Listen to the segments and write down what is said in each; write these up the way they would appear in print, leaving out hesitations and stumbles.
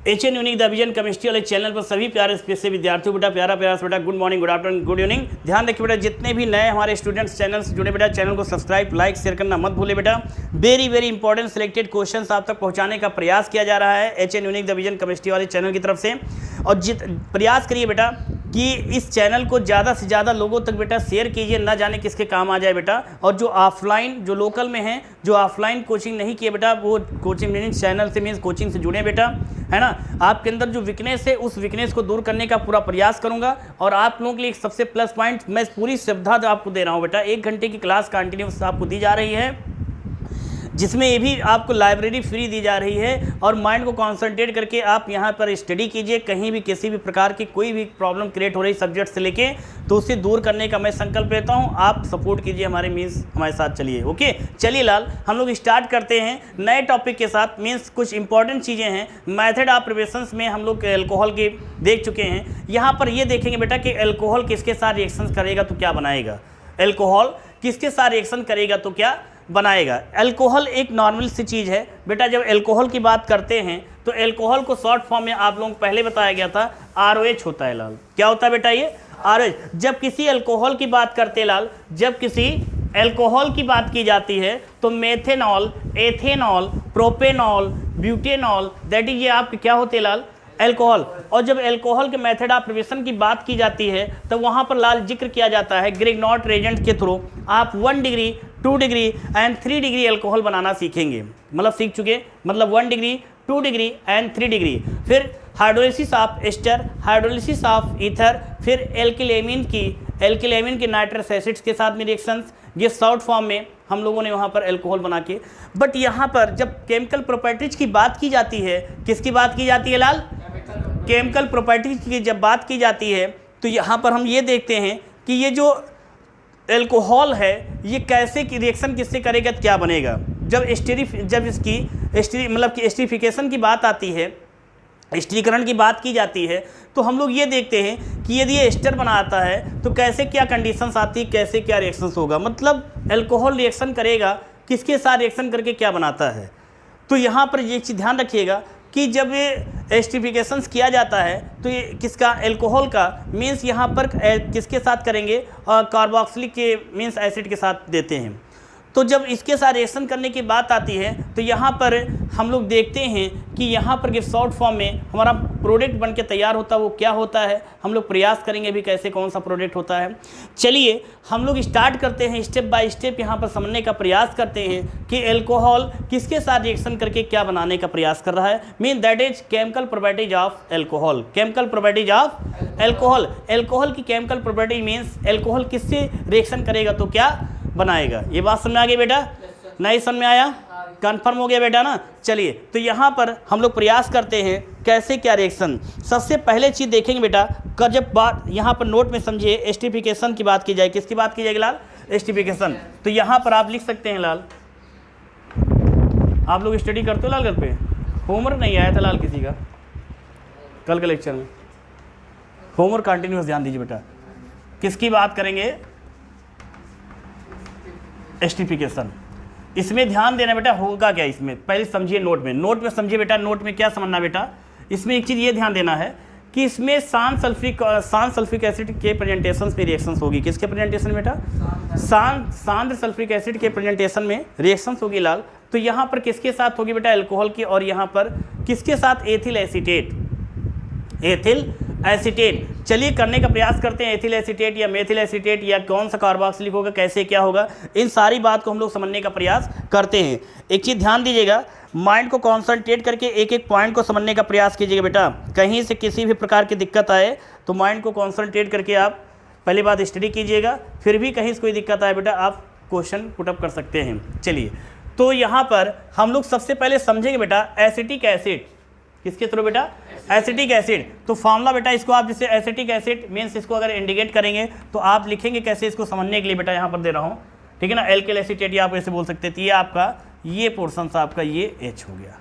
HN unique the vision chemistry वाले channel पर सभी प्यारे स्पेशल विद्यार्थियों बेटा प्यारा बेटा good morning, good afternoon, good evening. ध्यान रखिए बेटा, जितने भी नए हमारे स्टूडेंट्स चैनल से जुड़े बेटा, चैनल को सब्सक्राइब लाइक शेयर करना मत भूले बेटा। Very very important selected questions आप तक पहुंचाने का प्रयास किया जा रहा है HN unique the vision chemistry वाले चैनल की तरफ से। और प्रयास करिए बेटा कि इस चैनल को ज़्यादा से ज़्यादा लोगों तक बेटा शेयर कीजिए, ना जाने किसके काम आ जाए बेटा। और जो ऑफलाइन जो लोकल में हैं, जो ऑफलाइन कोचिंग नहीं किए बेटा, वो कोचिंग मीनिंग चैनल से मीन्स कोचिंग से जुड़े बेटा, है ना। आपके अंदर जो वीकनेस है उस वीकनेस को दूर करने का पूरा प्रयास करूंगा। और आप लोगों के लिए एक सबसे प्लस पॉइंट मैं पूरी सुविधा आपको दे रहा हूँ बेटा। 1 घंटे की क्लास कंटिन्यूस आपको दी जा रही है, जिसमें ये भी आपको लाइब्रेरी फ्री दी जा रही है। और माइंड को कंसंट्रेट करके आप यहाँ पर स्टडी कीजिए। कहीं भी किसी भी प्रकार की कोई भी प्रॉब्लम क्रिएट हो रही सब्जेक्ट से लेके, तो उसे दूर करने का मैं संकल्प लेता हूँ। आप सपोर्ट कीजिए हमारे मीन्स हमारे साथ चलिए। ओके चलिए लाल, हम लोग स्टार्ट करते हैं नए टॉपिक के साथ। मीन्स कुछ इंपॉर्टेंट चीज़ें हैं। मैथड ऑफ प्रिपरेशंस में हम लोग एल्कोहल के देख चुके हैं। यहाँ पर ये देखेंगे बेटा कि एल्कोहल किसके साथ रिएक्शन करेगा तो क्या बनाएगा। एल्कोहल किसके साथ रिएक्शन करेगा तो क्या बनाएगा। अल्कोहल एक नॉर्मल सी चीज़ है बेटा। जब अल्कोहल की बात करते हैं तो अल्कोहल को शॉर्ट फॉर्म में आप लोगों को पहले बताया गया था ROH होता है लाल। क्या होता है बेटा ये ROH। जब किसी अल्कोहल की बात करते लाल, जब किसी अल्कोहल की बात की जाती है तो methanol, ethanol, propanol, butanol, that is ये आपके क्या होते लाल अल्कोहल। और जब अल्कोहल के मेथड ऑफ प्रिपरेशन की बात की जाती है तो वहाँ पर लाल जिक्र किया जाता है ग्रिग्नॉट रेजेंट के थ्रू आप 1 degree 2 degree and 3 degree alcohol बनाना सीखेंगे। मतलब सीख चुके, मतलब 1 डिग्री 2 डिग्री एंड 3 डिग्री। फिर hydrolysis of ester, hydrolysis of ether, फिर एल्किलेमिन की नाइट्रस एसिड्स के साथ में रिएक्शंस, ये शॉर्ट फॉर्म में हम लोगों ने वहाँ पर अल्कोहल बना के। बट यहाँ पर जब केमिकल प्रॉपर्टीज की बात की जाती है, किसकी बात की जाती है लाल, केमिकल प्रॉपर्टीज की जब बात की जाती है तो यहाँ पर हम ये देखते हैं कि ये जो अल्कोहल है ये कैसे की रिएक्शन किससे करेगा तो क्या बनेगा। जब इसकी मतलब कि एस्टरीफिकेशन की बात आती है, एस्टरीकरण की बात की जाती है, तो हम लोग ये देखते हैं कि यदि ये एस्टर बनाता है तो कैसे क्या कंडीशंस आती, कैसे क्या रिएक्शंस होगा। मतलब अल्कोहल रिएक्शन करेगा किसके साथ, रिएक्शन करके क्या बनाता है। तो यहाँ पर ये चीज़ ध्यान रखिएगा कि जब ये एस्टरीफिकेशंस किया जाता है तो ये किसका, अल्कोहल का, मीन्स यहाँ पर किसके साथ करेंगे, कार्बोक्सिलिक के मीन्स एसिड के साथ देते हैं। तो जब इसके साथ रिएक्शन करने की बात आती है तो यहाँ पर हम लोग देखते हैं कि यहाँ पर के शॉर्ट फॉर्म में हमारा प्रोडक्ट बन के तैयार होता है, वो क्या होता है हम लोग प्रयास करेंगे भी कैसे कौन सा प्रोडक्ट होता है। चलिए हम लोग स्टार्ट करते हैं, स्टेप बाय स्टेप यहाँ पर समझने का प्रयास करते हैं कि अल्कोहल किसके साथ रिएक्शन करके क्या बनाने का प्रयास कर रहा है। Mean that is chemical properties of alcohol, chemical properties of alcohol. Alcohol की केमिकल प्रॉपर्टी मीन्स अल्कोहल किससे रिएक्शन करेगा तो क्या बनाएगा। ये बात समझ में आ गई बेटा, नहीं समझ में आया, कंफर्म हो गया बेटा ना। चलिए तो यहाँ पर हम लोग प्रयास करते हैं कैसे क्या रिएक्शन। सबसे पहले चीज़ देखेंगे बेटा, का जब बात यहाँ पर नोट में समझिए एस्टरीफिकेशन की बात की जाए, किसकी बात की जाएगी लाल, एस्टरीफिकेशन। तो यहाँ पर आप लिख सकते हैं लाल, आप लोग स्टडी करते हो लाल घर पे, होमवर्क नहीं आया था लाल किसी का कल के लेक्चर में, होमवर्क कंटिन्यूस ध्यान दीजिए बेटा। किसकी बात करेंगे, एस्टरीफिकेशन। इसमें ध्यान देना बेटा होगा क्या, इसमें पहले समझिए नोट में समझिए बेटा। नोट में क्या समझना बेटा, इसमें एक चीज़ ये ध्यान देना है कि इसमें सांड सल्फ्रिक एसिड के प्रेजेंटेशन पे रिएक्शंस होगी। किसके प्रेजेंटेशन बेटा, सांड सल्फ्रिक एसिड के प्रेजेंटेशन में रिएक्शंस होगी लाल। तो यहाँ पर किसके साथ होगी बेटा, अल्कोहल की, और यहाँ पर किसके साथ, एथिल एसीटेट, एथिल एसीटेट। चलिए करने का प्रयास करते हैं, एथिल एसीटेट या मेथिल एसीटेट या कौन सा कार्बोक्सिलिक होगा, कैसे क्या होगा, इन सारी बात को हम लोग समझने का प्रयास करते हैं। एक चीज़ ध्यान दीजिएगा, माइंड को कॉन्संट्रेट करके एक एक पॉइंट को समझने का प्रयास कीजिएगा बेटा। कहीं से किसी भी प्रकार की दिक्कत आए तो माइंड को कॉन्संट्रेट करके आप पहली बात स्टडी कीजिएगा, फिर भी कहीं से कोई दिक्कत आए बेटा आप क्वेश्चन पुटअप कर सकते हैं। चलिए तो यहाँ पर हम लोग सबसे पहले समझेंगे बेटा एसिटिक एसिड, किसके थ्रू बेटा, एसिटिक एसिड। तो फॉर्मूला बेटा इसको आप जैसे एसिटिक एसिड मीन्स इसको अगर इंडिकेट करेंगे तो आप लिखेंगे कैसे, इसको समझने के लिए बेटा यहाँ पर दे रहा हूँ, ठीक है ना। एल्किल एसीटेट या आप ऐसे बोल सकते थे, ये आपका ये पोर्शन सा आपका ये H हो गया।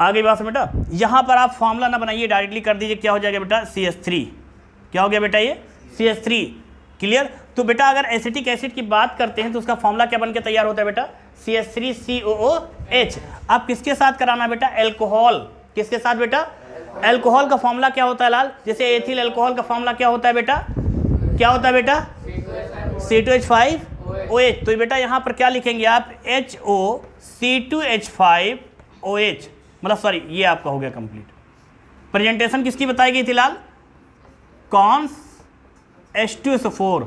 आगे बात से बेटा, यहाँ पर आप फॉर्मूला ना बनाइए, डायरेक्टली कर दीजिए, क्या हो जाएगा बेटा, CH3। क्या हो गया बेटा, ये CH3। क्लियर। तो बेटा अगर एसिटिक एसिड की बात करते हैं तो उसका फॉर्मूला क्या बन के तैयार होता है बेटा, CH3COOH। आप किसके साथ कराना बेटा, अल्कोहल, किसके साथ बेटा? अल्कोहल का फॉर्मूला क्या होता है लाल? जैसे एथिल अल्कोहल का फॉर्मूला क्या होता है बेटा? क्या होता है बेटा? C2H5OH। तो बेटा यहाँ पर क्या लिखेंगे आप? HOC2H5OH, मतलब सॉरी ये आपका हो गया कंप्लीट। प्रेजेंटेशन किसकी बताई गई थी लाल? Cons H2SO4।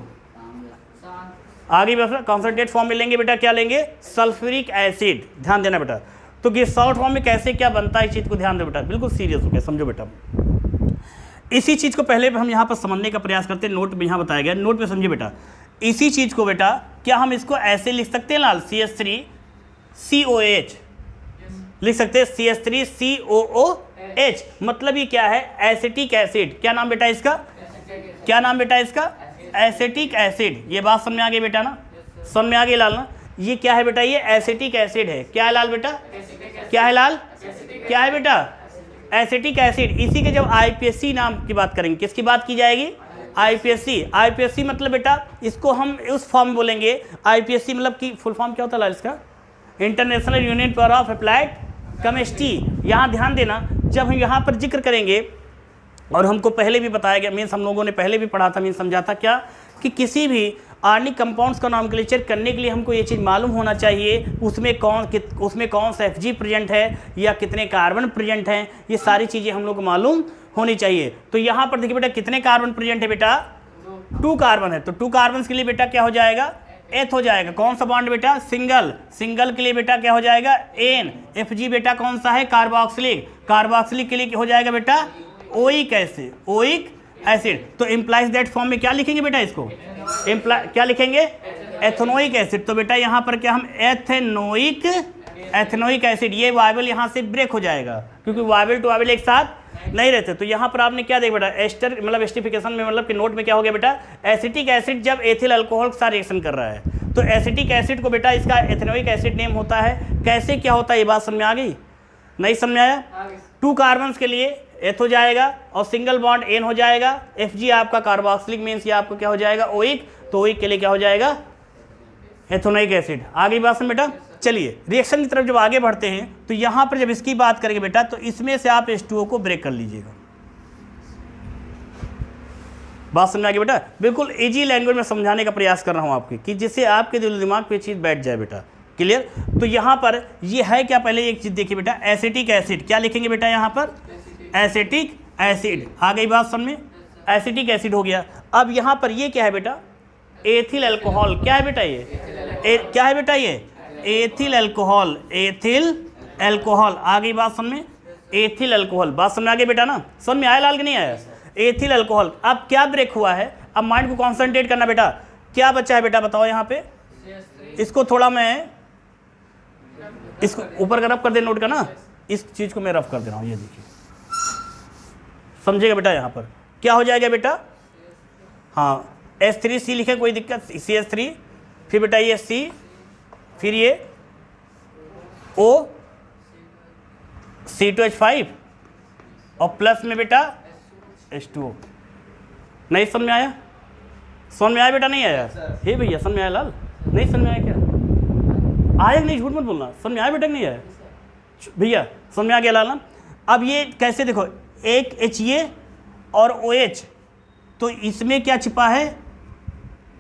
आगे बेटा कॉन्सनट्रेट फॉर्म में लेंगे बेटा, क्या लेंगे? Sulphuric acid. ध्यान देना बेटा। तो कि सॉल्ट फॉर्म में कैसे क्या बनता है इस चीज़ को ध्यान दो बेटा, बिल्कुल सीरियस हो गया, समझो बेटा। इसी चीज़ को पहले हम यहाँ पर समझने का प्रयास करते हैं। नोट में यहाँ बताया गया, नोट में समझिए बेटा। इसी चीज़ को बेटा क्या हम इसको ऐसे लिख सकते हैं लाल? CH3COOH लिख सकते हैं, CH3COOH। मतलब ये क्या है? Acetic acid. क्या नाम बेटा इसका? क्या नाम बेटा इसका? Acetic acid. ये बात समझ में आ गई बेटा ना? समझ में आ गई लाल ना? ये क्या है बेटा? ये एसिटिक एसिड है। क्या है लाल बेटा? क्या है लाल? क्या है बेटा? Acetic acid. इसी के जब IPSC नाम की बात करेंगे, किसकी बात की जाएगी? IPSC मतलब बेटा इसको हम उस फॉर्म बोलेंगे। IPSC मतलब कि फुल फॉर्म क्या होता है लाल इसका? International union for of applied chemistry. यहाँ ध्यान देना, जब हम यहाँ पर जिक्र करेंगे, और हमको पहले भी बताया गया, मीन्स हम लोगों ने पहले भी पढ़ा था, मीन्स समझा था क्या कि किसी भी आर्निक कंपाउंड्स का नॉमेनक्लेचर करने के लिए हमको ये चीज़ मालूम होना चाहिए उसमें कौन सा FG प्रेजेंट है या कितने कार्बन प्रेजेंट हैं। ये सारी चीज़ें हम लोग को मालूम होनी चाहिए। तो यहाँ पर देखिए बेटा कितने कार्बन प्रेजेंट है बेटा? 2 कार्बन है। तो 2 कार्बन के लिए बेटा क्या हो जाएगा? एथ हो जाएगा। कौन सा बॉन्ड बेटा? सिंगल। सिंगल के लिए बेटा क्या हो जाएगा? एन। FG बेटा कौन सा है? कार्बोक्सिलिक। कार्बोक्सिलिक के लिए क्या हो जाएगा बेटा? Oic acid. Oic acid. तो इम्प्लाइज दैट फॉर्म में क्या लिखेंगे बेटा इसको? क्या लिखेंगे? Ethanoic acid. तो बेटा यहाँ पर क्या हम एथेनोइक एसिड, ये वाइबल यहाँ से ब्रेक हो जाएगा क्योंकि वाइबल टू वाइबल एक साथ नहीं रहते। तो यहाँ पर आपने क्या देखा बेटा? एस्टर मतलब एस्टिफिकेशन में मतलब कि नोट में क्या हो गया बेटा? एसिटिक एसिड जब एथिल अल्कोहल के साथ रिएक्शन कर रहा है तो एसिटिक एसिड को बेटा इसका एथेनोइक एसिड नेम होता है। कैसे क्या होता है ये बात समझ में आ गई? नहीं समझ में आया? 2 कार्बन के लिए एथ हो जाएगा और सिंगल बॉन्ड एन हो जाएगा। FG आपका कार्बोक्सिलिक मीन्स ये आपको क्या हो जाएगा? ओइक। तो ओइक के लिए क्या हो जाएगा? Ethanoic acid. आगे बात समझ बेटा। चलिए रिएक्शन की तरफ जब आगे बढ़ते हैं तो यहाँ पर जब इसकी बात करेंगे बेटा तो इसमें से आप H2O को ब्रेक कर लीजिएगा। बात समझ आ गई बेटा? बिल्कुल इजी लैंग्वेज में समझाने का प्रयास कर रहा हूँ आपकी कि जिससे आपके दिल दिमाग पे चीज़ बैठ जाए बेटा। क्लियर? तो यहाँ पर ये है क्या? पहले एक चीज़ देखिए बेटा, एसिटिक एसिड। क्या लिखेंगे बेटा यहाँ पर? Acetic acid. आ गई बात समझ में? एसिटिक एसिड हो गया। अब यहाँ पर ये क्या है बेटा? Ethyl alcohol. क्या है बेटा ये? क्या है बेटा ये? Ethyl alcohol. Ethyl alcohol. आ गई बात समझ में? Ethyl alcohol. बात समझ आ गई बेटा ना? समझ में आया लाल कि नहीं आया? Ethyl alcohol. अब क्या ब्रेक हुआ है? अब माइंड को कॉन्सेंट्रेट करना बेटा। क्या बचा है बेटा बताओ यहाँ पे? इसको थोड़ा मैं इसको ऊपर का रफ कर दे नोट का ना, इस चीज़ को मैं रफ कर दे रहा हूँ। ये देखिए समझेगा बेटा। यहाँ पर क्या हो जाएगा बेटा? हाँ H3C लिखे, कोई दिक्कत? CH3, फिर बेटा ये C, फिर ये O, C2H5 और प्लस में बेटा H2O। नहीं समझ में आया? समझ में आया बेटा? नहीं आया? हे भैया समझ में आया लाल? नहीं समझ में आया क्या? आया नहीं, झूठ मत बोलना। समझ में आया बेटा? नहीं आया भैया? समझ में आ गया लाल ना? अब ये कैसे देखो, एक HA और OH, तो इसमें क्या छिपा है?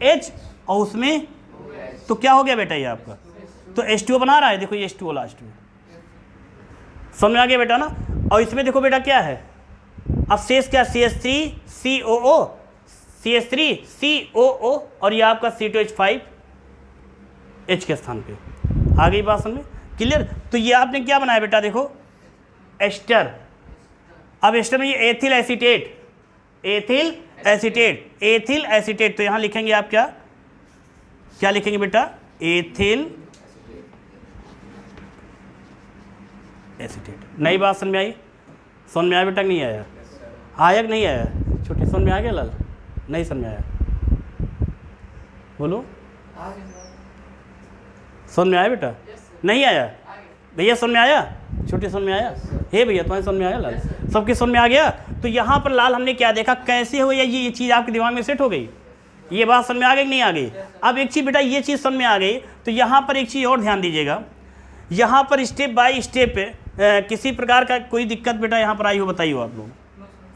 H और उसमें तो क्या हो गया बेटा ये आपका? तो H2O बना रहा है। देखो ये H2O लास्ट में। समझ में आ गया बेटा ना? और इसमें देखो बेटा क्या है? अब शेष क्या? CH3COO, CH3COO और ये आपका C2H5H के स्थान पे। आ गई बात समझ में? क्लियर? तो ये आपने क्या बनाया बेटा? देखो एस्टर। अब एस्टर में ये ethyl acetate, ethyl acetate, ethyl acetate. तो यहाँ लिखेंगे आप क्या? क्या लिखेंगे बेटा? Ethyl acetate. नई बात समझ में आई? समझ में आया बेटा? नहीं आया? आया कि नहीं आया? छोटे समझ में आ गया लाल? नहीं समझ में आया? बोलो। समझ में आया बेटा? नहीं आया? भैया समझ में आया? छोटे समझ में आया? हे भैया तुम्हारे समझ में आया लाल? सबके समझ में आ गया? तो यहाँ पर लाल हमने क्या देखा? कैसे हो ये चीज़ आपके दिमाग में सेट हो गई? ये बात समझ में आ गई कि नहीं आ गई? अब एक चीज़ बेटा, ये चीज़ समझ में आ गई तो यहाँ पर एक चीज़ और ध्यान दीजिएगा। यहाँ पर स्टेप बाय स्टेप किसी प्रकार का कोई दिक्कत बेटा यहाँ पर आई हो बताइए आप लोग?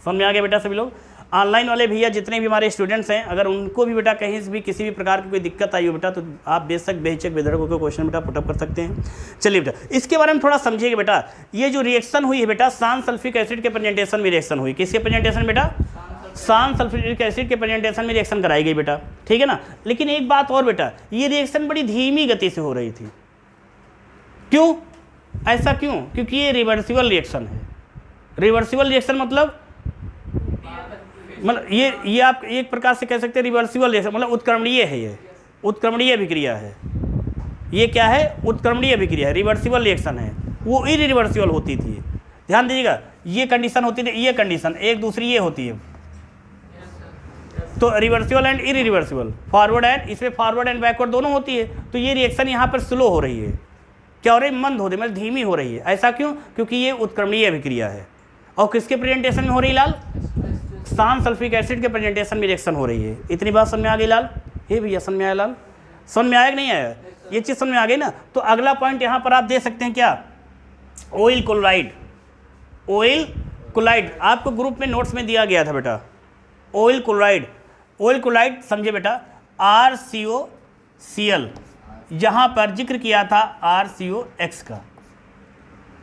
समझ में आ गया बेटा सभी लोग? ऑनलाइन वाले भैया जितने भी हमारे स्टूडेंट्स हैं, अगर उनको भी बेटा कहीं से भी किसी भी प्रकार की कोई दिक्कत आई हो बेटा, तो आप बेशक बेहिचक बेधड़क होकर क्वेश्चन बेटा पुटअप कर सकते हैं। चलिए बेटा इसके बारे में थोड़ा समझिएगा बेटा। ये जो रिएक्शन हुई है बेटा, सान सल्फ्यूरिक एसिड के प्रेजेंटेशन में रिएक्शन हुई। किसके प्रेजेंटेशन बेटा? सान सल्फ्यूरिक एसिड के प्रेजेंटेशन में रिएक्शन कराई गई बेटा, ठीक है ना। लेकिन एक बात और बेटा, ये रिएक्शन बड़ी धीमी गति से हो रही थी। क्यों? ऐसा क्यों? क्योंकि ये रिवर्सिबल रिएक्शन है। रिवर्सिबल रिएक्शन मतलब ये आप एक प्रकार से कह सकते हैं रिवर्सिबल रिएक्शन, मतलब उत्क्रमणीय है। ये उत्क्रमणीय अभिक्रिया है। ये क्या है? उत्क्रमणीय अभिक्रिया है, रिवर्सिबल रिएक्शन है। वो इरिवर्सिबल होती थी। ध्यान दीजिएगा, ये कंडीशन होती थी, ये कंडीशन एक दूसरी ये होती है। तो reversible and irreversible, forward and, इसमें फॉरवर्ड एंड बैकवर्ड दोनों होती है। तो ये रिएक्शन यहाँ पर स्लो हो रही है। क्या हो रही है? मंद हो रही है, मतलब धीमी हो रही है। ऐसा क्यों? क्योंकि ये उत्क्रमणीय अभिक्रिया है। और किसके प्रेजेंटेशन में हो रही है लाल? सान सल्फ्यूरिक एसिड के प्रेजेंटेशन में रिएक्शन हो रही है। इतनी बात समझ में आ गई लाल? हे भैया समझ में आया लाल? समझ में आया कि नहीं आया? ये चीज़ समझ में आ गई ना। तो अगला पॉइंट यहाँ पर आप दे सकते हैं क्या? Oil chloride. ऑयल क्लोराइड आपको ग्रुप में नोट्स में दिया गया था बेटा। ऑयल क्लोराइड, ऑयल क्लोराइड समझे बेटा, RCOCl, यहाँ पर जिक्र किया था RCOX का।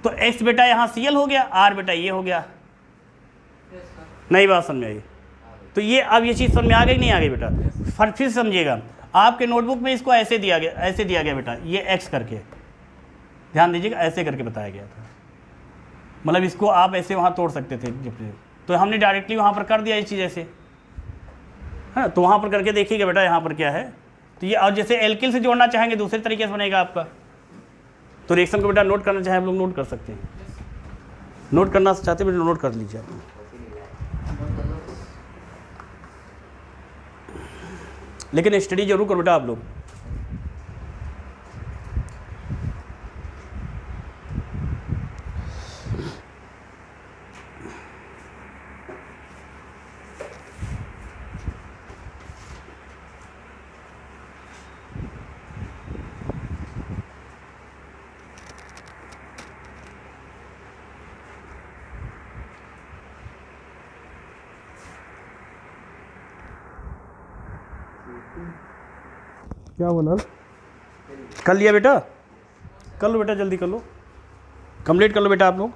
तो X बेटा यहाँ Cl हो गया, R बेटा ये हो गया। नई बात समझ आई? तो ये अब ये चीज़ समझ में आ गई नहीं आ गई बेटा? फिर समझिएगा, आपके नोटबुक में इसको ऐसे दिया गया बेटा, ये X करके, ध्यान दीजिएगा, ऐसे करके बताया गया था। मतलब इसको आप ऐसे वहाँ तोड़ सकते थे, तो हमने डायरेक्टली वहाँ पर कर दिया ये चीज़ ऐसे, है। तो वहाँ पर करके देखिएगा बेटा यहाँ पर क्या है। तो ये और जैसे एल्किल से जोड़ना चाहेंगे दूसरे तरीके से बनेगा आपका। तो रिएक्शन को बेटा नोट करना चाहे हम लोग नोट कर सकते हैं। नोट करना चाहते बेटा नोट कर लीजिए आप। लेकिन स्टडी जरूर करो बेटा आप लोग। क्या बोला? कर लिया बेटा? कर लो बेटा, जल्दी कर लो, कंप्लीट कर लो बेटा आप लोग।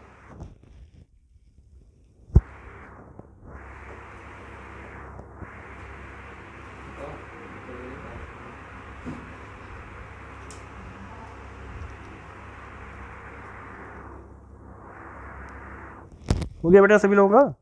हो गया बेटा सभी लोगों का?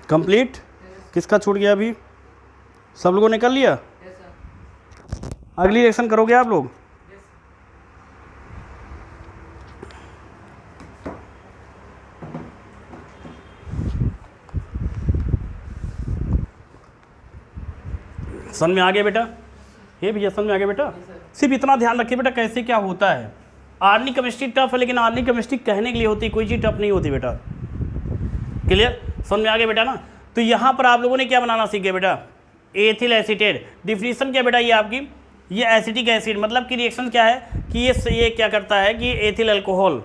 कंप्लीट? किसका छूट गया अभी? सब लोगों ने कर लिया? अगली रिएक्शन करोगे आप लोग? समझ में आ गया बेटा? ये भैया समझ में आ गया बेटा? सिर्फ इतना ध्यान रखिए बेटा कैसे क्या होता है। आर्गेनिक केमिस्ट्री टफ है, लेकिन आर्गेनिक केमिस्ट्री कहने के लिए होती है, कोई चीज़ टफ नहीं होती बेटा। क्लियर? समझ में आ गया बेटा ना? तो यहाँ पर आप लोगों ने क्या बनाना सीख गए बेटा? Ethyl acetate. डिफिनीशन क्या बेटा? ये आपकी ये एसिटिक एसिड, मतलब कि रिएक्शन क्या है कि ये क्या करता है कि एथिल अल्कोहल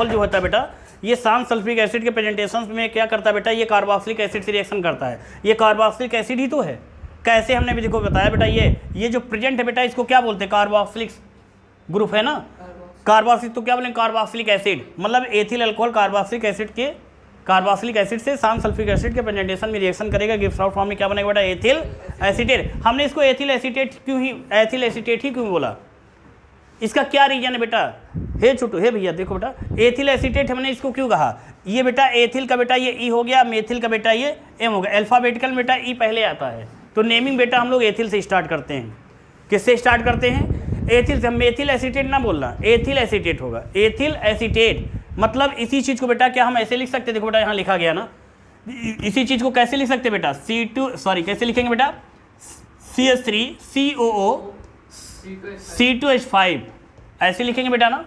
जो होता है बेटा, ये सान सल्फ्यूरिक एसिड के प्रेजेंटेशन में क्या करता है बेटा? ये कार्बोक्सिलिक एसिड से रिएक्शन करता है। ये कार्बोक्सिलिक एसिड ही तो है। कैसे हमने भी देखो बताया बेटा, ये जो प्रेजेंट है बेटा इसको क्या बोलते हैं? कार्बोक्सिलिक ग्रुप है ना, कार्बोक्सिलिक। तो क्या बोलेंगे? कार्बोक्सिलिक एसिड, मतलब एथिल अल्कोहल कार्बोक्सिलिक एसिड से सान सल्फ्यूरिक एसिड के प्रेजेंटेशन में रिएक्शन करेगा, गिव्स आउट फॉर्म में क्या बनेगा बेटा? Ethyl acetate. हमने इसको एथिल एसीटेट ही क्यों बोला? इसका क्या रीजन है बेटा? हे छोटू, हे भैया देखो बेटा, एथिल एसीटेट हमने इसको क्यों कहा? ये बेटा एथिल का बेटा ये ई हो गया, मेथिल का बेटा ये एम हो गया। अल्फाबेटिकल बेटा ई पहले आता है, तो नेमिंग बेटा हम लोग एथिल से स्टार्ट करते हैं। किससे स्टार्ट करते हैं? एथिल से। हम मेथिल एसीटेट ना बोलना, एथिल एसीटेट होगा। एथिल एसीटेट मतलब इसी चीज़ को बेटा क्या हम ऐसे लिख सकते? देखो बेटा यहाँ लिखा गया ना, इसी चीज़ को कैसे लिख सकते बेटा? कैसे लिखेंगे बेटा? CH3 COO C2H5 ऐसे लिखेंगे बेटा ना।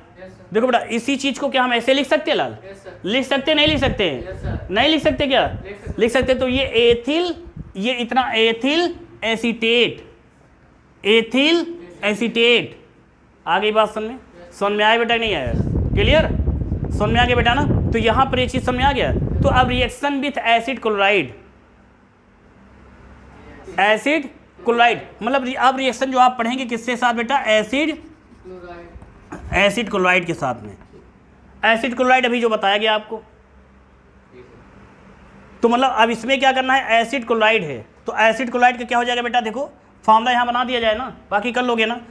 देखो बेटा इसी चीज को क्या हम ऐसे लिख सकते हैं लाल? लिख सकते नहीं लिख सकते? नहीं लिख सकते क्या? लिख सकते। तो ये एथिल, ये इतना एथिल एसीटेट, एथिल एसीटेट। आ गई बात समझ में? समझ में आया बेटा नहीं आया? क्लियर? समझ में आ गया बेटा ना? तो यहां पर ये चीज समझ में आ गया। तो अब reaction with acid chloride, acid chloride मतलब अब रिएक्शन जो आप पढ़ेंगे किसके साथ बेटा? एसिड क्लोराइड के साथ में। एसिड क्लोराइड अभी जो बताया गया आपको, तो मतलब अब इसमें क्या करना है? एसिड क्लोराइड है तो एसिड क्लोराइड का क्या हो जाएगा बेटा? देखो फॉर्मूला यहाँ बना दिया जाए ना, बाकी कर लोगे ना।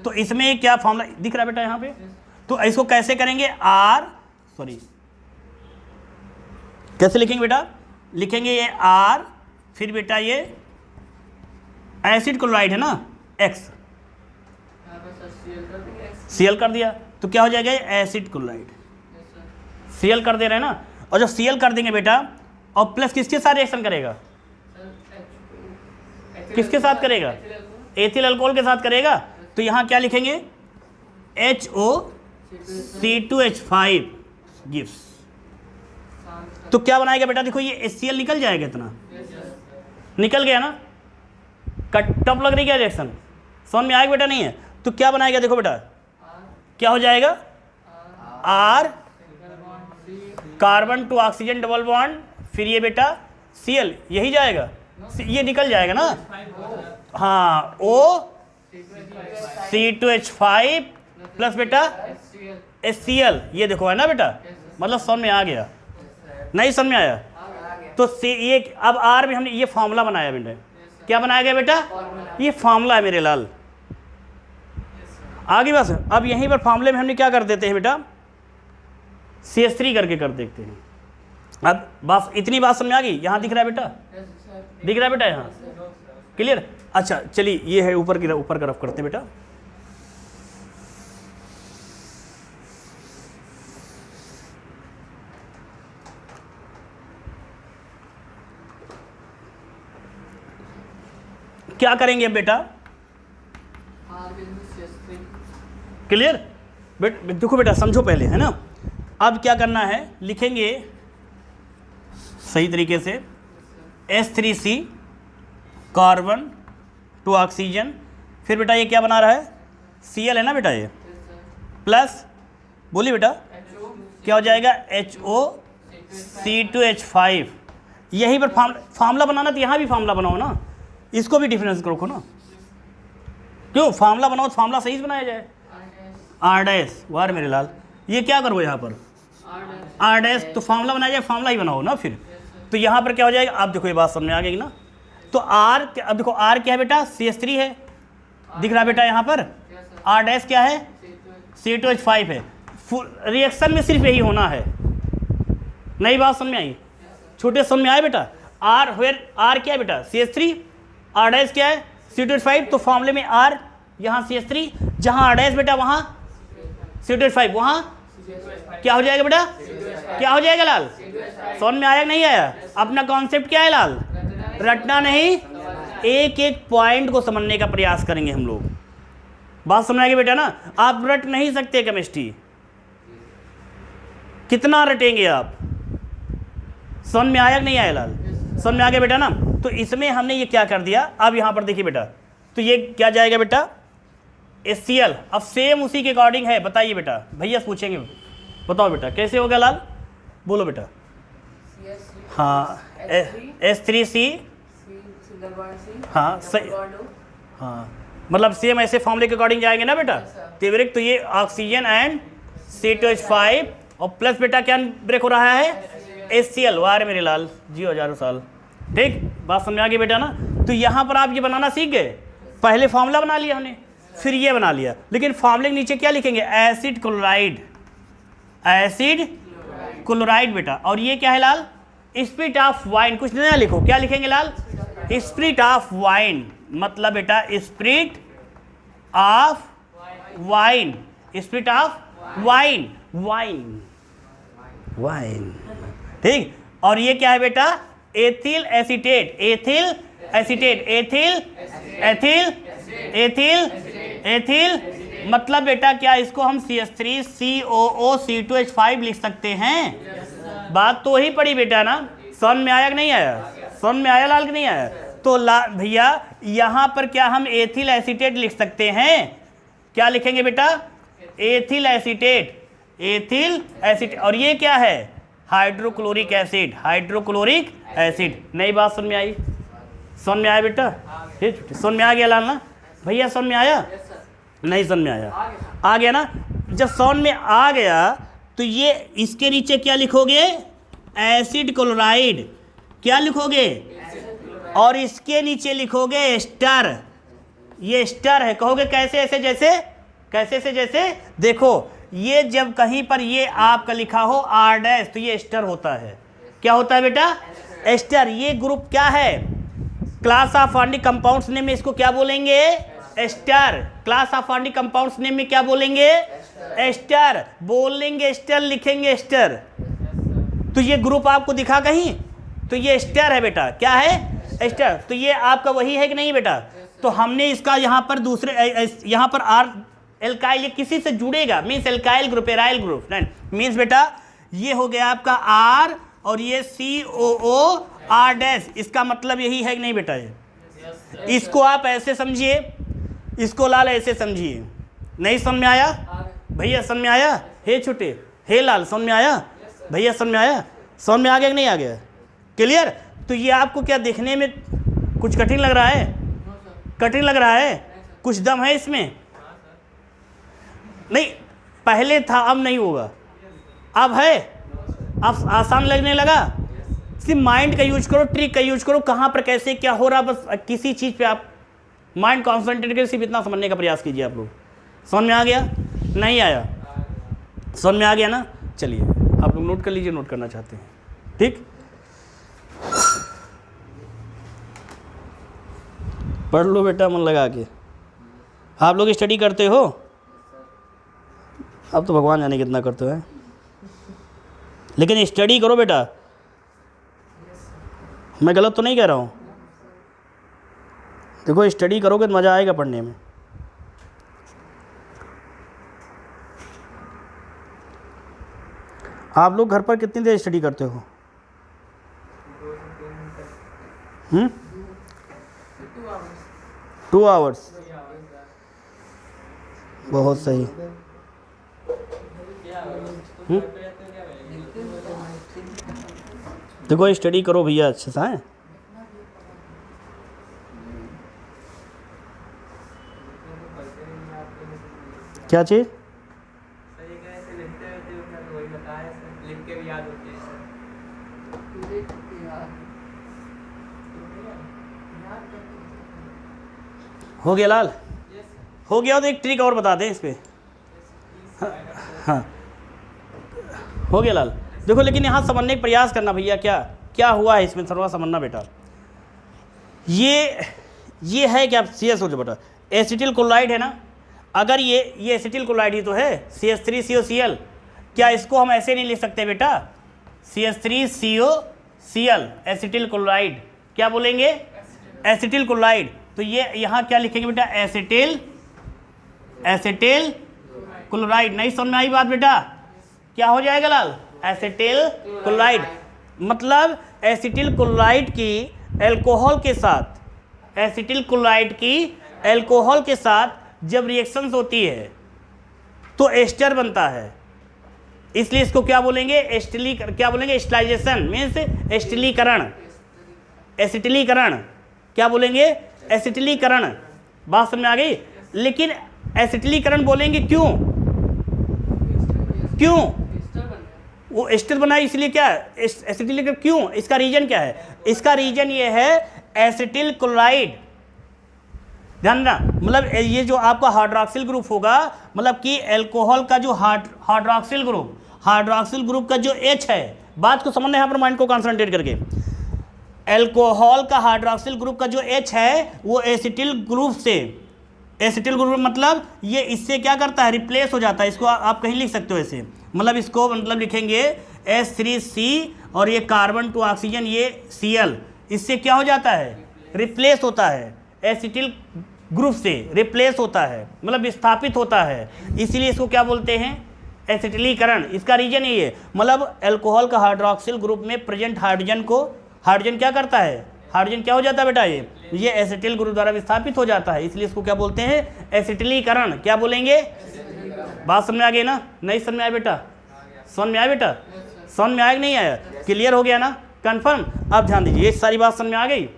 तो इसमें क्या फॉर्मूला दिख रहा है बेटा यहाँ पे? तो इसको कैसे करेंगे? कैसे लिखेंगे बेटा? लिखेंगे ये R, फिर बेटा ये एसिड क्लोराइड है ना X, Cl कर दिया तो क्या हो जाएगा? Acid chloride. Cl कर दे रहे हैं ना, और जब Cl कर देंगे बेटा और प्लस किसके साथ रिएक्शन करेगा? किसके साथ करेगा? एथिल अल्कोहल के साथ करेगा। तो यहाँ क्या लिखेंगे? HOC2H5 gives. तो क्या बनाएगा बेटा? देखो ये HCl निकल जाएगा, इतना निकल गया ना। टफ लग रही क्या रिएक्शन? समझ में आएगा बेटा नहीं है? तो क्या बनाएगा? देखो बेटा क्या हो जाएगा? R carbon to oxygen double bond, फिर ये बेटा Cl, यही जाएगा, ये निकल जाएगा ना। हाँ O C2H5 प्लस बेटा HCl, ये देखो है ना बेटा। मतलब समझ में आ गया? नहीं समझ में आया? तो ये अब R में हमने ये फॉर्मूला बनाया बेटा। क्या बनाया गया बेटा? ये फॉर्मूला है मेरे लाल। आगे बस अब यहीं पर फॉर्मूले में हमने क्या कर देते हैं बेटा? CH3 करके कर देखते हैं। अब बस इतनी बात समझ में आ गई? यहाँ दिख रहा है बेटा? दिख रहा है बेटा यहाँ? क्लियर? अच्छा चलिए ये है ऊपर की तरफ करते हैं बेटा। क्या करेंगे अब बेटा? क्लियर? देखो बेटा समझो पहले, है ना। अब क्या करना है? लिखेंगे सही तरीके से H3C कार्बन टू ऑक्सीजन, फिर बेटा ये क्या बना रहा है? Cl है ना बेटा ये, प्लस बोलिए बेटा क्या हो जाएगा? HOC2H5। यहीं पर फार्मूला बनाना, तो यहाँ भी फार्मूला बनाओ ना, इसको भी डिफरेंस रखो ना। क्यों? फार्मूला बनाओ तो फार्मूला सही से बनाया जाए। R डैश, वार मेरे लाल, ये क्या करो यहाँ पर? R डैश, तो फार्मूला बनाया जाए, फार्मूला ही बनाओ ना फिर। तो यहाँ पर क्या हो जाएगा? आप देखो ये बात समझ आ गई ना। तो R, अब देखो R क्या है बेटा? CH3 है, दिख रहा बेटा यहाँ पर। R डैश क्या है? C2H5 है। रिएक्शन में सिर्फ यही होना है। नई बात समझ में आई? छोटे समझ में आए बेटा? R क्या है बेटा? CH3, R डैश क्या है? C2H5। तो फॉर्मूले में R, यहाँ CH3, जहाँ R डैश बेटा वहाँ C2H5, वहाँ क्या हो जाएगा बेटा? क्या हो जाएगा लाल? समझ में आया नहीं आया? अपना कॉन्सेप्ट क्या है लाल? रटना नहीं, एक एक पॉइंट को समझने का प्रयास करेंगे हम लोग। बात समझ आएगी बेटा ना? आप रट नहीं सकते केमिस्ट्री, कितना रटेंगे आप? समझ में आया नहीं आया लाल? समझ में आ गया बेटा ना? तो इसमें हमने ये क्या कर दिया? अब यहाँ पर देखिए बेटा, तो ये क्या जाएगा बेटा? HCl। अब सेम उसी के अकॉर्डिंग है, बताइए बेटा, भैया पूछेंगे, बताओ बेटा कैसे होगा लाल? बोलो बेटा। हाँ H3C, हाँ सही, हाँ मतलब सेम ऐसे फॉर्मूले के अकॉर्डिंग जाएंगे ना बेटा। तेवरिक, तो ये ऑक्सीजन एंड C2H5 और प्लस बेटा क्या ब्रेक हो रहा है? HCl, वार मेरे लाल, जियो हजारों साल। ठीक, बात समझ आ गई बेटा ना? तो यहाँ पर आप ये बनाना सीख गए। पहले फॉर्मूला बना लिया हमने, फिर ये बना लिया, लेकिन फॉर्मूले के नीचे क्या लिखेंगे? एसिड क्लोराइड, एसिड क्लोराइड बेटा। और ये क्या है लाल? Spirit of wine. कुछ नया लिखो, क्या लिखेंगे लाल? स्पिरिट ऑफ वाइन, मतलब बेटा spirit of wine, spirit of wine, wine, wine. ठीक, और ये क्या है बेटा? Ethyl acetate, ethyl acetate, ethyl, ethyl, ethyl, ethyl, मतलब बेटा क्या इसको हम CH3 COO C2H5 लिख सकते हैं। बात तो वही पड़ी बेटा ना, समझ में आया कि नहीं आया? समझ में आया लाल कि नहीं आया? तो भैया यहां पर क्या हम एथिल एसीटेट लिख सकते हैं? क्या लिखेंगे बेटा? Ethyl acetate, ethyl acetate. और ये क्या है? Hydrochloric acid, hydrochloric acid. नई बात समझ में आई? समझ में आया बेटा? समझ में आ गया लाल ना भैया? समझ में आया? नहीं समझ में आया? आ गया ना? जब समझ में आ गया तो ये इसके नीचे क्या लिखोगे? Acid chloride. क्या लिखोगे? और इसके नीचे लिखोगे एस्टर। ये एस्टर है। कहोगे कैसे? ऐसे जैसे, कैसे से जैसे? देखो ये जब कहीं पर ये आपका लिखा हो R' तो ये एस्टर होता है। क्या होता है बेटा? एस्टर। ये ग्रुप क्या है? Class of organic compounds name में इसको क्या बोलेंगे? Ester. Class of organic compounds name में क्या बोलेंगे? एस्टर। बोलेंगे एस्टर, लिखेंगे एस्टर। तो ये ग्रुप आपको दिखा कहीं? तो ये एस्टर है बेटा। क्या है? एस्टर। तो ये आपका वही है कि नहीं बेटा? तो हमने इसका यहाँ पर दूसरे यहाँ पर आर एल्काइल, ये किसी से जुड़ेगा, means alkyl group, aryl group, means बेटा ये हो गया आपका R और ये COO R'। इसका मतलब यही है कि नहीं बेटा? ये इसको आप ऐसे समझिए, इसको लाल ऐसे समझिए। नहीं समझ में आया भैया? समझ में आया? हे छोटे, हे लाल, समझ में आया भैया? समझ में आया? समझ में आ गया कि नहीं आ गया? क्लियर? तो ये आपको क्या देखने में कुछ कठिन लग रहा है? कठिन लग रहा है? कुछ दम है इसमें? नहीं, पहले था अब नहीं होगा, अब है, अब आसान लगने लगा। सिर्फ माइंड का यूज करो, ट्रिक का यूज करो, कहाँ पर कैसे क्या हो रहा, बस किसी चीज़ पे आप माइंड कॉन्सेंट्रेट करके सिर्फ इतना समझने का प्रयास कीजिए। आप लोग समझ में आ गया? नहीं आया? समझ में आ गया ना? चलिए आप लोग नोट कर लीजिए, नोट करना चाहते हैं, ठीक? पढ़ लो बेटा मन लगा के। आप लोग स्टडी करते हो? अब तो भगवान जाने कितना करते हैं, लेकिन स्टडी करो बेटा। मैं गलत तो नहीं कह रहा हूँ? देखो स्टडी करोगे तो मज़ा आएगा पढ़ने में। आप लोग घर पर कितनी देर स्टडी करते हो? 2 आवर्स। बहुत सही। देखो स्टडी करो भैया अच्छे से। हैं क्या चीज़? हो गया लाल? हो गया? तो एक ट्रिक और बता दें इस पे। हाँ हो गया लाल? देखो लेकिन यहाँ समझने का प्रयास करना भैया, क्या क्या हुआ है इसमें, थोड़ा समझना बेटा। ये है क्या? CS हो जो बेटा, एसिटिल क्लोराइड है ना। अगर ये एसिटिल क्लोराइड ही तो है, CH3COCl। क्या इसको हम ऐसे नहीं लिख सकते बेटा? CH3COCl, acetyl chloride. क्या बोलेंगे? Acetyl chloride. तो ये यहाँ क्या लिखेंगे बेटा? Acetyl chloride. नहीं समझ में आई बात बेटा? क्या हो जाएगा लाल? Acetyl chloride. मतलब एसिटिल क्लोराइड की एल्कोहल के साथ, एसिटिल क्लोराइड की एल्कोहल के साथ जब रिएक्शंस होती है तो एस्टर बनता है। इसलिए इसको क्या बोलेंगे? क्या बोलेंगे? एस्टलाइजेशन मीन्स एस्टिलीकरण, एसिटिलीकरण। क्या बोलेंगे? एसिटिलीकरण। बात समझ में आ गई? लेकिन एसिटिलीकरण बोलेंगे क्यों? क्यों वो एस्टर बना? इसलिए क्या एसिटिलीकरण क्यों? इसका रीजन क्या है? इसका रीजन ये है एसिटिल क्लोराइड। ध्यान रखना, मतलब ये जो आपका हाइड्रॉक्सिल ग्रुप होगा, मतलब कि एल्कोहल का जो हाइड्रॉक्सिल ग्रुप का जो H है, बात को समझना, यहाँ पर माइंड को कंसंट्रेट करके। एल्कोहल का हाइड्रॉक्सिल ग्रुप का जो H है वो एसिटिल ग्रुप से, एसिटिल ग्रुप मतलब ये इससे क्या करता है? रिप्लेस हो जाता है। इसको आप कहीं लिख सकते हो ऐसे, मतलब इसको मतलब लिखेंगे H3C और ये कार्बन टू ऑक्सीजन, ये Cl, इससे क्या हो जाता है? रिप्लेस होता है, एसिटिल ग्रुप से रिप्लेस होता है, मतलब विस्थापित होता है, इसीलिए इसको क्या बोलते हैं, एसिटिलीकरण। इसका रीजन ये है, मतलब अल्कोहल का हाइड्रोक्सिल ग्रुप में प्रेजेंट हाइड्रोजन को, हाइड्रोजन क्या करता है, हाइड्रोजन क्या हो जाता है बेटा, ये एसिटिल ग्रुप द्वारा विस्थापित हो जाता है, इसलिए इसको क्या बोलते हैं, एसिटिलीकरण। क्या बोलेंगे, बात समझ में आ गई ना, नहीं समझ में आया बेटा, समझ में आया बेटा, समझ में आया कि नहीं आया, क्लियर हो गया ना, कंफर्म। अब ध्यान दीजिए, ये सारी बात समझ में आ गई,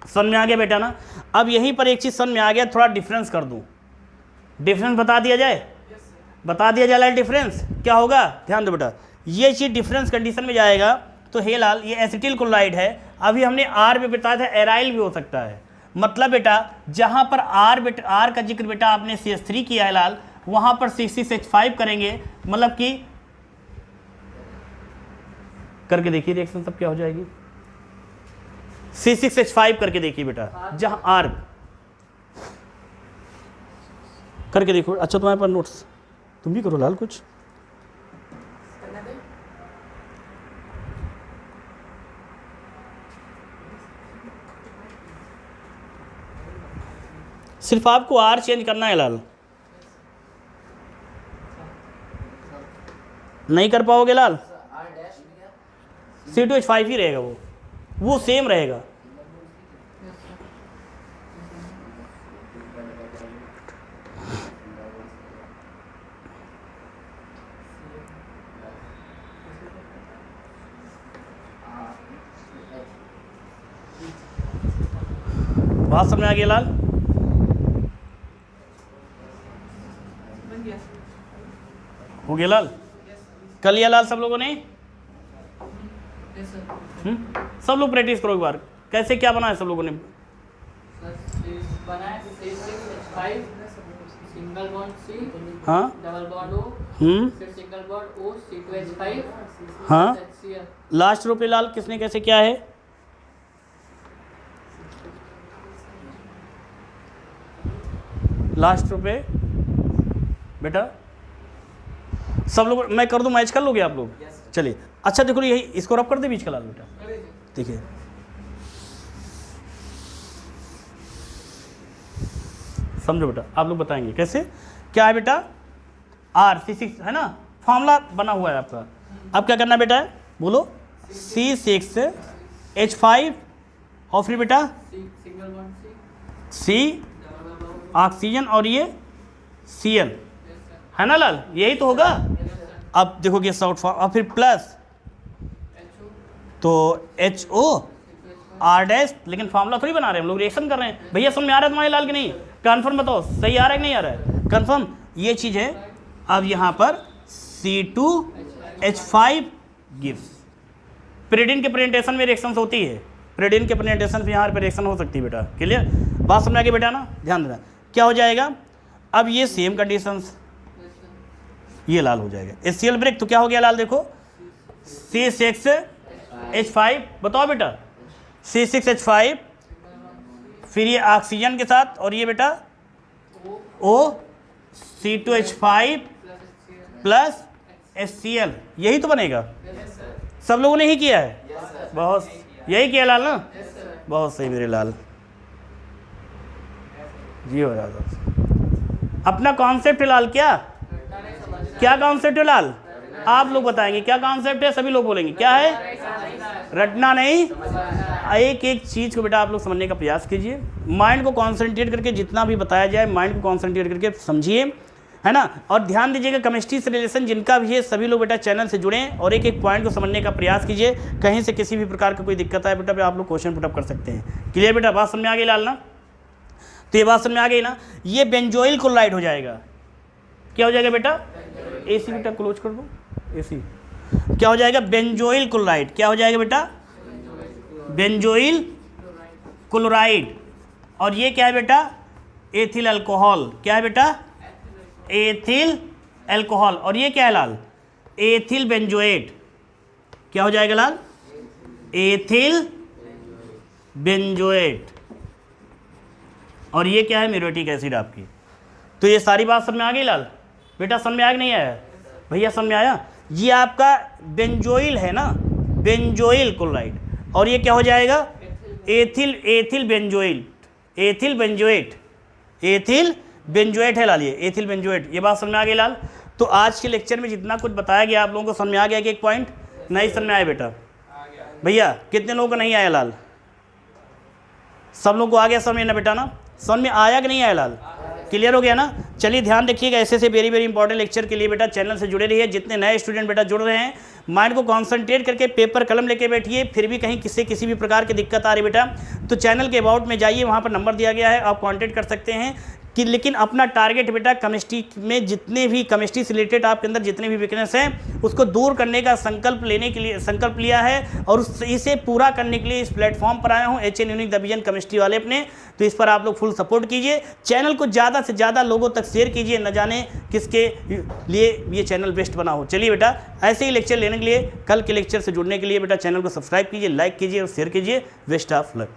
समझ में आ गया बेटा ना। अब यहीं पर एक चीज़ समझ में आ गया, थोड़ा डिफरेंस कर दूं, डिफरेंस बता दिया जाए, बता दिया जाए डिफरेंस क्या होगा, ध्यान दो बेटा। ये चीज़ डिफरेंस कंडीशन में जाएगा तो हे लाल, ये एसिटिल क्लोराइड है, अभी हमने आर में बताया था एराइल भी हो सकता है, मतलब बेटा जहाँ पर आर का जिक्र बेटा आपने CH3 किया है लाल, वहाँ पर C6H5 करेंगे, मतलब कि करके देखिए रिएक्शन सब क्या हो जाएगी, C6H5 करके देखिए बेटा, जहाँ आर करके देखो। अच्छा तुम्हारे पास नोट्स, तुम भी करो लाल कुछ, सिर्फ आपको आर चेंज करना है लाल, नहीं कर पाओगे लाल, C2H5 ही रहेगा, वो सेम रहेगा। बात समझ में आ गया लाल, हो गया लाल, कर लिया लाल सब लोगों ने, सब लोग प्रैक्टिस करो एक बार, कैसे क्या बना है सब लोगों ने, सिंगल बॉन्ड C, हाँ डबल बॉन्ड O, फिर सिंगल बॉन्ड O, C2H5, हाँ, HCl। लास्ट रो पे लाल किसने कैसे क्या है, लास्ट रो पे बेटा सब लोग, मैं कर दूं, मैच कर लोगे आप लोग, चलिए। अच्छा देखो यही, इसको रब कर दे बीच का लाल बेटा, देखिए समझो बेटा, आप लोग बताएंगे कैसे क्या है बेटा, R C6 है ना, फॉर्मूला बना हुआ है आपका। अब क्या करना बेटा, बोलो, C6H5 और फिर बेटा सिंगल बॉन्ड C ऑक्सीजन और ये Cl है ना लाल, यही तो होगा। अब देखोगे शॉर्ट फॉर्म, और फिर प्लस तो HO R', लेकिन फार्मूला थोड़ी बना रहे हैं हम लोग, रिएक्शन कर रहे हैं। भैया समझ में आ रहा है तुम्हारे लाल की नहीं, कन्फर्म बताओ, सही आ रहा है कि नहीं आ रहा है, कन्फर्म ये चीज़ है। अब यहाँ पर C2H5 गिव्स, पेरिडीन के प्रेजेंटेशन में रिएक्शन होती है, पेरिडीन के प्रेजेंटेशन में यहाँ पर रिएक्शन हो सकती है बेटा, क्लियर, बात समझ आ गई बेटा ना, ध्यान देना। क्या हो जाएगा, अब ये सेम कंडीशंस, ये लाल हो जाएगा, HCl ब्रेक, तो क्या हो गया लाल, देखो C6H5, बताओ बेटा C6H5, फिर ये ऑक्सीजन के साथ, और ये बेटा O C2H5 प्लस HCl, यही तो बनेगा, सब लोगों ने ही किया है, बहुत यही किया लाल ना, बहुत सही मेरे लाल जी हो रहा था। अपना कॉन्सेप्ट है लाल, क्या कॉन्सेप्ट है लाल, आप लोग बताएंगे क्या कॉन्सेप्ट है, सभी लोग बोलेंगे क्या है, रटना नहीं, एक एक चीज़ को बेटा आप लोग समझने का प्रयास कीजिए, माइंड को कॉन्सेंट्रेट करके जितना भी बताया जाए माइंड को कॉन्सेंट्रेट करके समझिए, है ना। और ध्यान दीजिएगा केमिस्ट्री से रिलेशन जिनका भी है सभी लोग बेटा चैनल से जुड़ें और एक एक पॉइंट को समझने का प्रयास कीजिए, कहीं से किसी भी प्रकार का कोई दिक्कत आए बेटा आप लोग क्वेश्चन पुटअप कर सकते हैं। क्लियर बेटा, बात समझ में आ गई लाल ना, तो ये बात समझ में आ गई ना, ये बेंजोइल क्लोराइड हो जाएगा, क्या हो जाएगा बेटा, AC बेटा क्लोज कर दो, AC क्या हो जाएगा, बेंजोइल क्लोराइड, क्या हो जाएगा बेटा, बेंजोइल क्लोराइड, और ये क्या है बेटा, एथिल अल्कोहल, क्या है बेटा, एथिल अल्कोहल, और ये क्या है लाल, एथिल बेंजोएट, क्या हो जाएगा लाल, एथिल बेंजोएट, और ये क्या है, म्यूरेटिक एसिड आपकी। तो ये सारी बात समझ में आ गई लाल बेटा, समझ में आया कि नहीं आया भैया, समझ में आया, ये आपका बेंजोइल है ना, बेंजोइल क्लोराइड, और ये क्या हो जाएगा, एथिल बेंजोएट है लाल, ये एथिल बेंजोएट, ये बात समझ में आ गई लाल। तो आज के लेक्चर में जितना कुछ बताया गया आप लोगों को समझ में आ गया कि एक पॉइंट नहीं समझ में आया बेटा? भैया कितने लोगों को नहीं आया लाल? सब लोगों को आ गया समझ में ना बेटा ना? समझ में आया कि नहीं आया लाल? क्लियर हो गया ना? चलिए ध्यान रखिएगा, ऐसे वेरी वेरी इंपॉर्टेंट लेक्चर के लिए बेटा चैनल से जुड़े रहिए। जितने नए स्टूडेंट बेटा जुड़ रहे हैं, माइंड को कॉन्सेंट्रेट करके पेपर कलम लेके बैठिए। फिर भी कहीं किसी भी प्रकार की दिक्कत आ रही बेटा तो चैनल के अबाउट में जाइए, वहाँ पर नंबर दिया गया है, आप कॉन्टेक्ट कर सकते हैं कि। लेकिन अपना टारगेट बेटा केमिस्ट्री में जितने भी केमिस्ट्री से रिलेटेड आपके अंदर जितने भी वीकनेस हैं उसको दूर करने का संकल्प लेने के लिए संकल्प लिया है, और इसे पूरा करने के लिए इस प्लेटफॉर्म पर आया हूँ, HN यूनिक डिवीजन केमिस्ट्री वाले अपने। तो इस पर आप लोग फुल सपोर्ट कीजिए, चैनल को ज़्यादा से ज़्यादा लोगों तक शेयर कीजिए, न जाने किसके लिए ये चैनल बेस्ट बना हो। चलिए बेटा, ऐसे ही लेक्चर लेने के लिए, कल के लेक्चर से जुड़ने के लिए बेटा चैनल को सब्सक्राइब कीजिए, लाइक कीजिए और शेयर कीजिए। Best of luck.